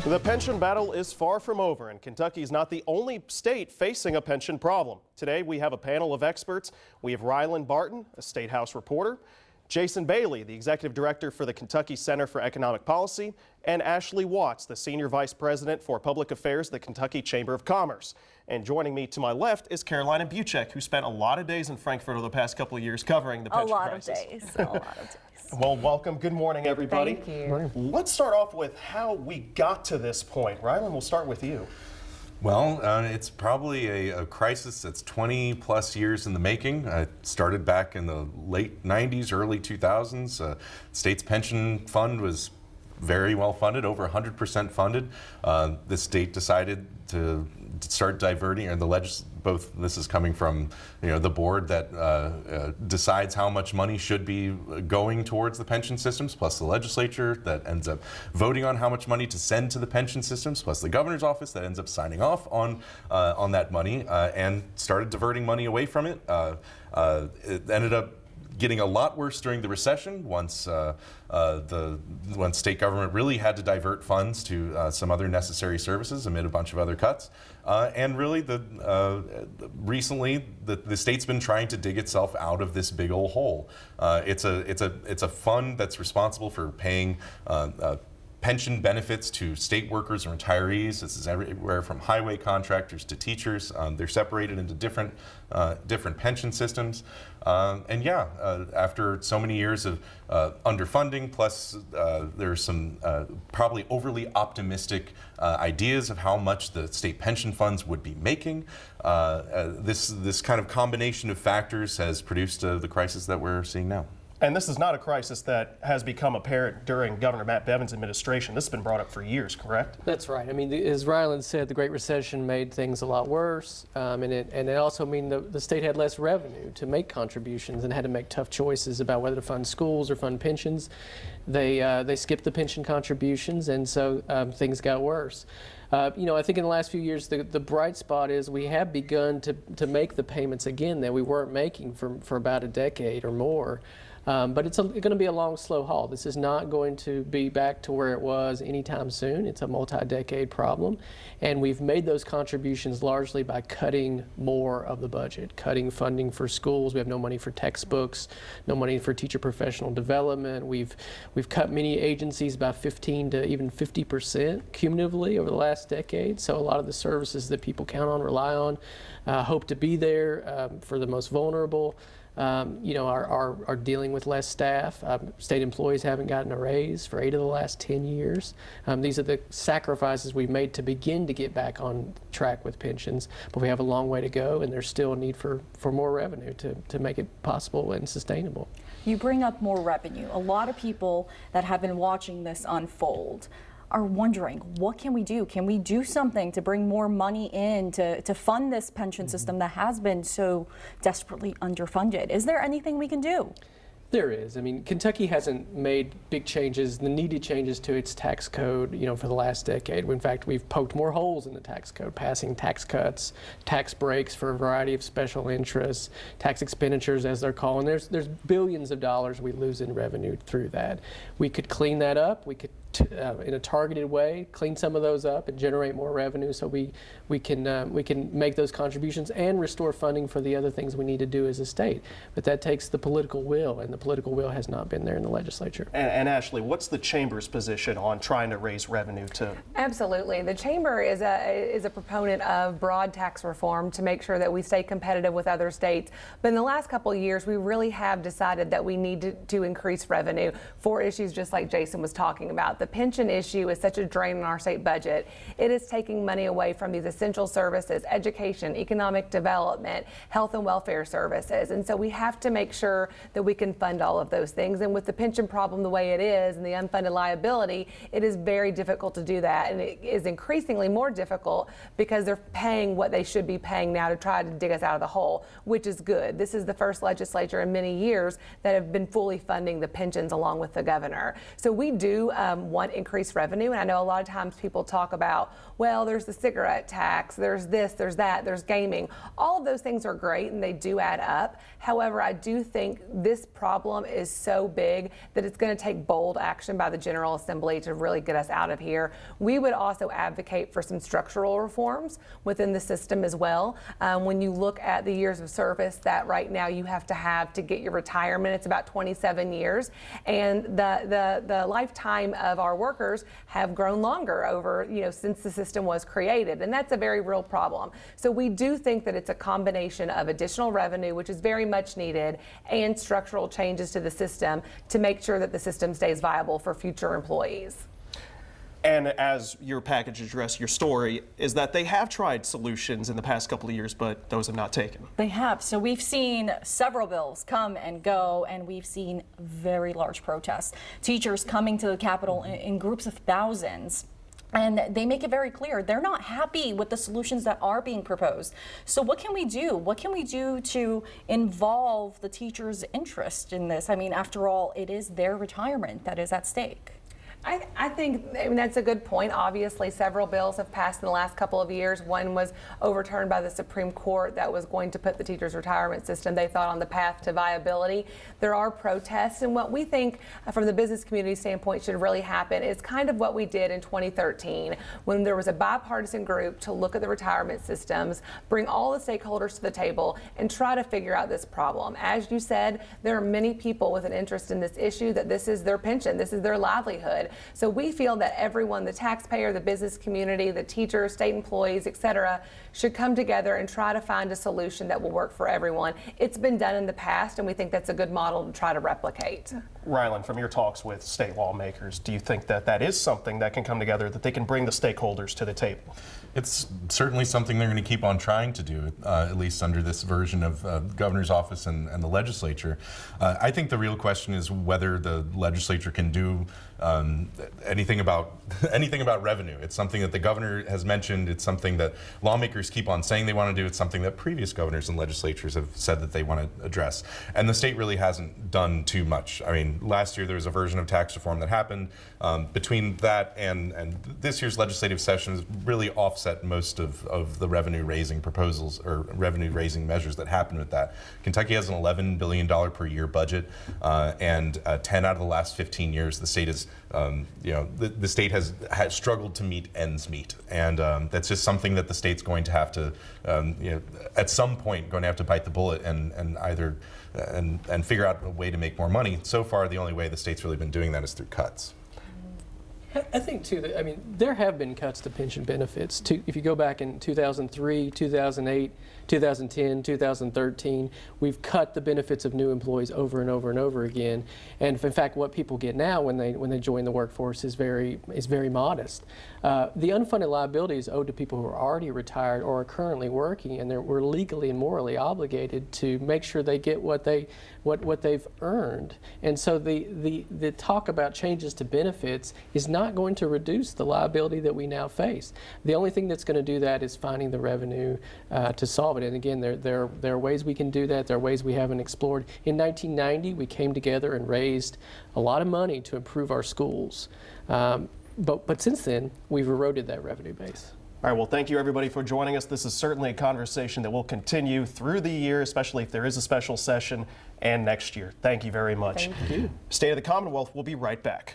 The pension battle is far from over, and Kentucky is not the only state facing a pension problem. Today, we have a panel of experts. We have Ryland Barton, a State House reporter, Jason Bailey, the executive director for the Kentucky Center for Economic Policy, and Ashley Watts, the senior vice president for public affairs at the Kentucky Chamber of Commerce. And joining me to my left is Carolina Buchek, who spent a lot of days in Frankfurt over the past couple of years covering the pension crisis. A lot of days. Well, welcome. Good morning, everybody. Thank you. Let's start off with how we got to this point. Ryland, we'll start with you. Well, it's probably a crisis that's 20 plus years in the making. It started back in the late 90s, early 2000s. State's pension fund was very well funded, over 100% funded. The state decided to start diverting, or both this is coming from the board that decides how much money should be going towards the pension systems, plus the legislature that ends up voting on how much money to send to the pension systems, plus the governor's office that ends up signing off on that money, and started diverting money away from it. It ended up getting a lot worse during the recession once state government really had to divert funds to some other necessary services amid a bunch of other cuts. And really, recently the state's been trying to dig itself out of this big old hole. It's a fund that's responsible for paying pension benefits to state workers and retirees. This is everywhere from highway contractors to teachers. They're separated into different pension systems. After so many years of underfunding, plus there's some probably overly optimistic ideas of how much the state pension funds would be making, this kind of combination of factors has produced the crisis that we're seeing now. And this is not a crisis that has become apparent during Governor Matt Bevin's administration. This has been brought up for years, correct? That's right. I mean, as Ryland said, the Great Recession made things a lot worse, and it also means the state had less revenue to make contributions and had to make tough choices about whether to fund schools or fund pensions. They skipped the pension contributions, and so things got worse. I think in the last few years, the bright spot is we have begun to make the payments again that we weren't making for about a decade or more. But it's going to be a long, slow haul. This is not going to be back to where it was anytime soon. It's a multi-decade problem. And we've made those contributions largely by cutting more of the budget, cutting funding for schools. We have no money for textbooks, no money for teacher professional development. We've cut many agencies by 15 to even 50% cumulatively over the last decade. So a lot of the services that people count on, rely on, hope to be there for the most vulnerable. Are dealing with less staff. State employees haven't gotten a raise for 8 of the last 10 years. These are the sacrifices we've made to begin to get back on track with pensions, but we have a long way to go, and there's still a need for more revenue to make it possible and sustainable. You bring up more revenue. A lot of people that have been watching this unfold are wondering, what can we do? Can we do something to bring more money in to fund this pension system that has been so desperately underfunded? Is there anything we can do? There is. I mean, Kentucky hasn't made big changes, the needed changes to its tax code, for the last decade. In fact, we've poked more holes in the tax code, passing tax cuts, tax breaks for a variety of special interests, tax expenditures, as they're called. There's billions of dollars we lose in revenue through that. We could clean that up. We could, in a targeted way, clean some of those up and generate more revenue, so we can make those contributions and restore funding for the other things we need to do as a state. But that takes the political will, and the political will has not been there in the legislature. And Ashley, what's the Chamber's position on trying to raise revenue to? Absolutely. The Chamber is a proponent of broad tax reform to make sure that we stay competitive with other states. But in the last couple of years, we really have decided that we need to increase revenue for issues just like Jason was talking about. The pension issue is such a drain on our state budget. It is taking money away from these essential services, education, economic development, health and welfare services. And so we have to make sure that we can fund all of those things. And with the pension problem the way it is and the unfunded liability, it is very difficult to do that. And it is increasingly more difficult because they're paying what they should be paying now to try to dig us out of the hole, which is good. This is the first legislature in many years that have been fully funding the pensions along with the governor. So we do want increased revenue. And I know a lot of times people talk about, well, there's the cigarette tax, there's this, there's that, there's gaming. All of those things are great and they do add up. However, I do think this problem is so big that it's going to take bold action by the General Assembly to really get us out of here. We would also advocate for some structural reforms within the system as well. When you look at the years of service that right now you have to get your retirement, it's about 27 years. And the lifetime of our workers have grown longer over, since the system was created. And that's a very real problem. So we do think that it's a combination of additional revenue, which is very much needed, and structural changes to the system to make sure that the system stays viable for future employees. And as your package addressed, your story is that they have tried solutions in the past couple of years, but those have not taken. They have. So we've seen several bills come and go, and we've seen very large protests. Teachers coming to the Capitol in groups of thousands. And they make it very clear they're not happy with the solutions that are being proposed. So what can we do? What can we do to involve the teachers' interest in this? I mean, after all, it is their retirement that is at stake. I think that's a good point. Obviously, several bills have passed in the last couple of years. One was overturned by the Supreme Court that was going to put the teachers' retirement system, they thought, on the path to viability. There are protests, and what we think from the business community standpoint should really happen is kind of what we did in 2013 when there was a bipartisan group to look at the retirement systems, bring all the stakeholders to the table, and try to figure out this problem. As you said, there are many people with an interest in this issue that this is their pension, this is their livelihood. So we feel that everyone, the taxpayer, the business community, the teachers, state employees, et cetera, should come together and try to find a solution that will work for everyone. It's been done in the past, and we think that's a good model to try to replicate. Rylan, from your talks with state lawmakers, do you think that that is something that can come together, that they can bring the stakeholders to the table? It's certainly something they're going to keep on trying to do, at least under this version of the governor's office and the legislature. I think the real question is whether the legislature can do anything about revenue. It's something that the governor has mentioned. It's something that lawmakers keep on saying they want to do. It's something that previous governors and legislatures have said that they want to address. And the state really hasn't done too much. I mean, last year there was a version of tax reform that happened. Between that and this year's legislative session has really offset most of the revenue-raising proposals or revenue-raising measures that happened with that. Kentucky has an $11 billion per year budget, and 10 out of the last 15 years, the state is, the state has struggled to meet ends meet, and that's just something that the state's going to have to, at some point, going to have to bite the bullet and either and figure out a way to make more money. So far, the only way the state's really been doing that is through cuts. I think, too, that, there have been cuts to pension benefits. If you go back in 2003, 2008, 2010, 2013, we've cut the benefits of new employees over and over and over again. And in fact, what people get now when they join the workforce is very modest. The unfunded liability is owed to people who are already retired or are currently working, and we're legally and morally obligated to make sure they get what they've earned. And so the talk about changes to benefits is not going to reduce the liability that we now face. The only thing that's going to do that is finding the revenue to solve it. And again, there are ways we can do that. There are ways we haven't explored. In 1990, we came together and raised a lot of money to improve our schools. But since then, we've eroded that revenue base. All right, well, thank you, everybody, for joining us. This is certainly a conversation that will continue through the year, especially if there is a special session and next year. Thank you very much. Thank you. State of the Commonwealth will be right back.